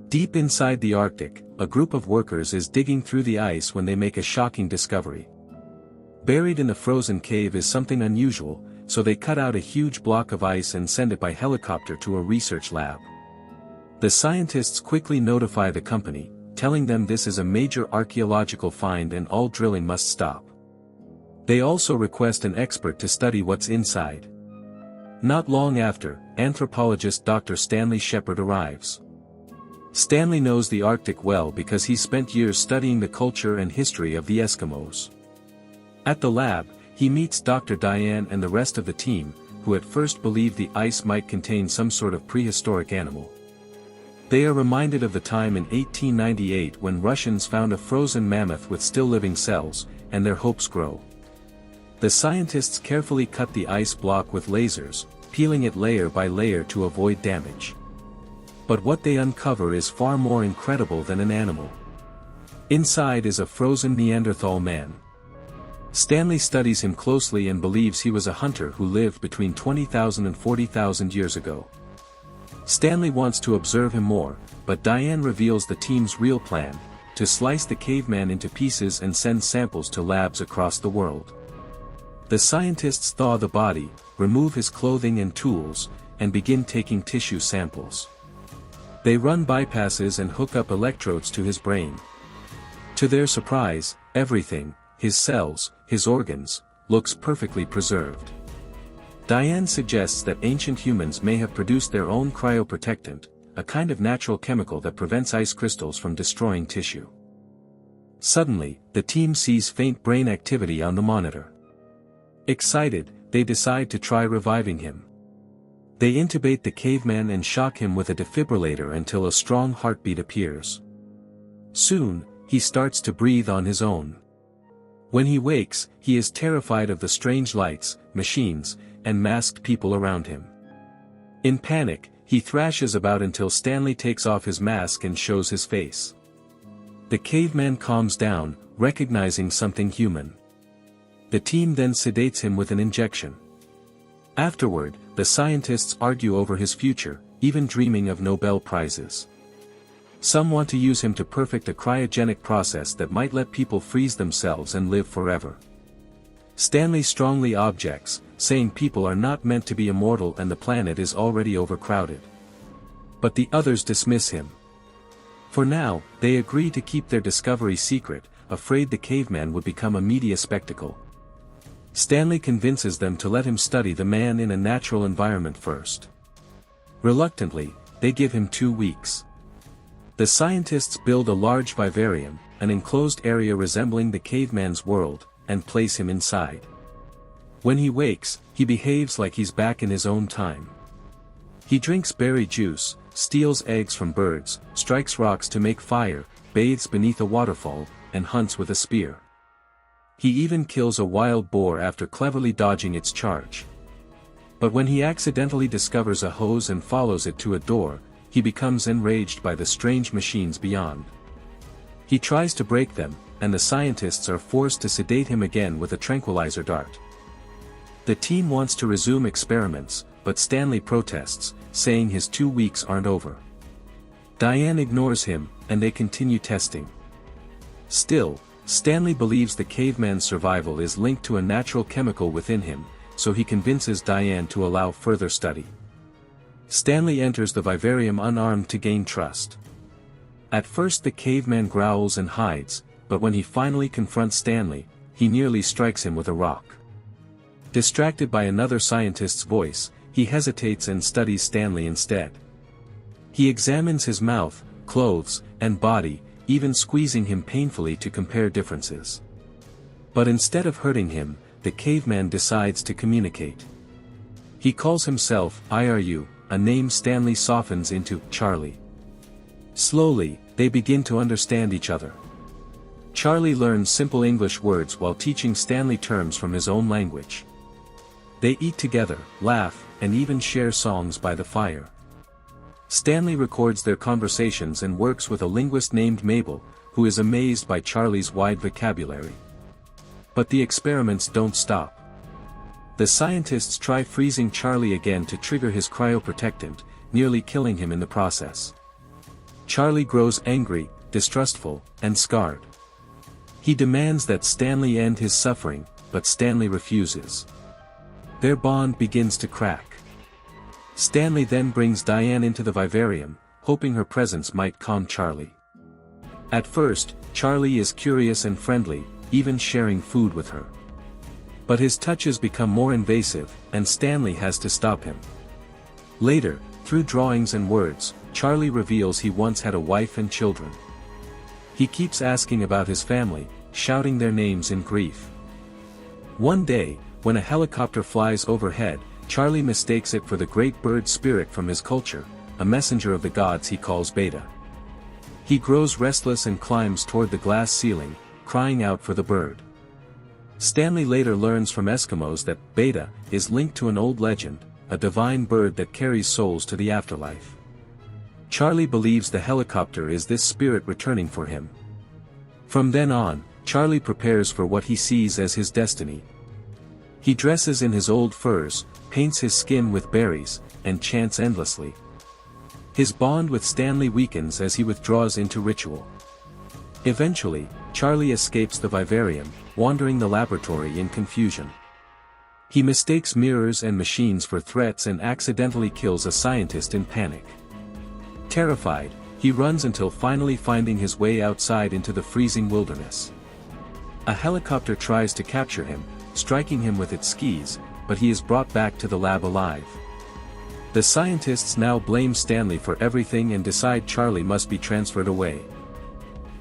Deep inside the Arctic, a group of workers is digging through the ice when they make a shocking discovery. Buried in the frozen cave is something unusual, so they cut out a huge block of ice and send it by helicopter to a research lab. The scientists quickly notify the company, telling them this is a major archaeological find and all drilling must stop. They also request an expert to study what's inside. Not long after, anthropologist Dr. Stanley Shephard arrives. Stanley knows the Arctic well because he spent years studying the culture and history of the Eskimos. At the lab, he meets Dr. Diane and the rest of the team, who at first believe the ice might contain some sort of prehistoric animal. They are reminded of the time in 1898 when Russians found a frozen mammoth with still living cells, and their hopes grow. The scientists carefully cut the ice block with lasers, peeling it layer by layer to avoid damage. But what they uncover is far more incredible than an animal. Inside is a frozen Neanderthal man. Stanley studies him closely and believes he was a hunter who lived between 20,000 and 40,000 years ago. Stanley wants to observe him more, but Diane reveals the team's real plan, to slice the caveman into pieces and send samples to labs across the world. The scientists thaw the body, remove his clothing and tools, and begin taking tissue samples. They run bypasses and hook up electrodes to his brain. To their surprise, everything, his cells, his organs, looks perfectly preserved. Diane suggests that ancient humans may have produced their own cryoprotectant, a kind of natural chemical that prevents ice crystals from destroying tissue. Suddenly, the team sees faint brain activity on the monitor. Excited, they decide to try reviving him. They intubate the caveman and shock him with a defibrillator until a strong heartbeat appears. Soon, he starts to breathe on his own. When he wakes, he is terrified of the strange lights, machines, and masked people around him. In panic, he thrashes about until Stanley takes off his mask and shows his face. The caveman calms down, recognizing something human. The team then sedates him with an injection. Afterward, the scientists argue over his future, even dreaming of Nobel Prizes. Some want to use him to perfect a cryogenic process that might let people freeze themselves and live forever. Stanley strongly objects, saying people are not meant to be immortal and the planet is already overcrowded. But the others dismiss him. For now, they agree to keep their discovery secret, afraid the caveman would become a media spectacle. Stanley convinces them to let him study the man in a natural environment first. Reluctantly, they give him 2 weeks. The scientists build a large vivarium, an enclosed area resembling the caveman's world, and place him inside. When he wakes, he behaves like he's back in his own time. He drinks berry juice, steals eggs from birds, strikes rocks to make fire, bathes beneath a waterfall, and hunts with a spear. He even kills a wild boar after cleverly dodging its charge. But when he accidentally discovers a hose and follows it to a door, he becomes enraged by the strange machines beyond. He tries to break them, and the scientists are forced to sedate him again with a tranquilizer dart. The team wants to resume experiments, but Stanley protests, saying his 2 weeks aren't over. Diane ignores him, and they continue testing. Still, Stanley believes the caveman's survival is linked to a natural chemical within him, so he convinces Diane to allow further study. Stanley enters the vivarium unarmed to gain trust. At first the caveman growls and hides, but when he finally confronts Stanley, he nearly strikes him with a rock. Distracted by another scientist's voice, he hesitates and studies Stanley instead. He examines his mouth, clothes, and body, even squeezing him painfully to compare differences. But instead of hurting him, the caveman decides to communicate. He calls himself IRU, a name Stanley softens into Charlie. Slowly, they begin to understand each other. Charlie learns simple English words while teaching Stanley terms from his own language. They eat together, laugh, and even share songs by the fire. Stanley records their conversations and works with a linguist named Mabel, who is amazed by Charlie's wide vocabulary. But the experiments don't stop. The scientists try freezing Charlie again to trigger his cryoprotectant, nearly killing him in the process. Charlie grows angry, distrustful, and scarred. He demands that Stanley end his suffering, but Stanley refuses. Their bond begins to crack. Stanley then brings Diane into the vivarium, hoping her presence might calm Charlie. At first, Charlie is curious and friendly, even sharing food with her. But his touches become more invasive, and Stanley has to stop him. Later, through drawings and words, Charlie reveals he once had a wife and children. He keeps asking about his family, shouting their names in grief. One day, when a helicopter flies overhead, Charlie mistakes it for the great bird spirit from his culture, a messenger of the gods he calls Beta. He grows restless and climbs toward the glass ceiling, crying out for the bird. Stanley later learns from Eskimos that Beta is linked to an old legend, a divine bird that carries souls to the afterlife. Charlie believes the helicopter is this spirit returning for him. From then on, Charlie prepares for what he sees as his destiny. He dresses in his old furs, paints his skin with berries, and chants endlessly. His bond with Stanley weakens as he withdraws into ritual. Eventually, Charlie escapes the vivarium, wandering the laboratory in confusion. He mistakes mirrors and machines for threats and accidentally kills a scientist in panic. Terrified, he runs until finally finding his way outside into the freezing wilderness. A helicopter tries to capture him, striking him with its skis, but he is brought back to the lab alive. The scientists now blame Stanley for everything and decide Charlie must be transferred away.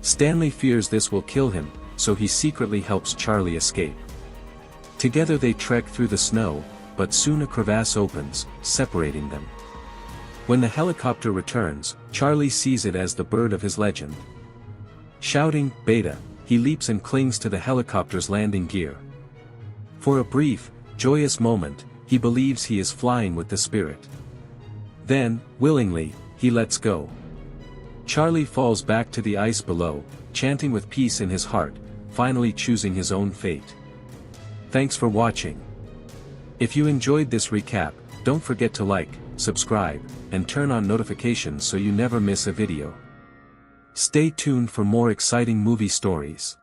Stanley fears this will kill him, so he secretly helps Charlie escape. Together they trek through the snow, but soon a crevasse opens, separating them. When the helicopter returns, Charlie sees it as the bird of his legend. Shouting, "Beta," he leaps and clings to the helicopter's landing gear. For a brief, joyous moment, he believes he is flying with the spirit. Then, willingly, he lets go. Charlie falls back to the ice below, chanting with peace in his heart, finally choosing his own fate. Thanks for watching. If you enjoyed this recap, don't forget to like, subscribe, and turn on notifications so you never miss a video. Stay tuned for more exciting movie stories.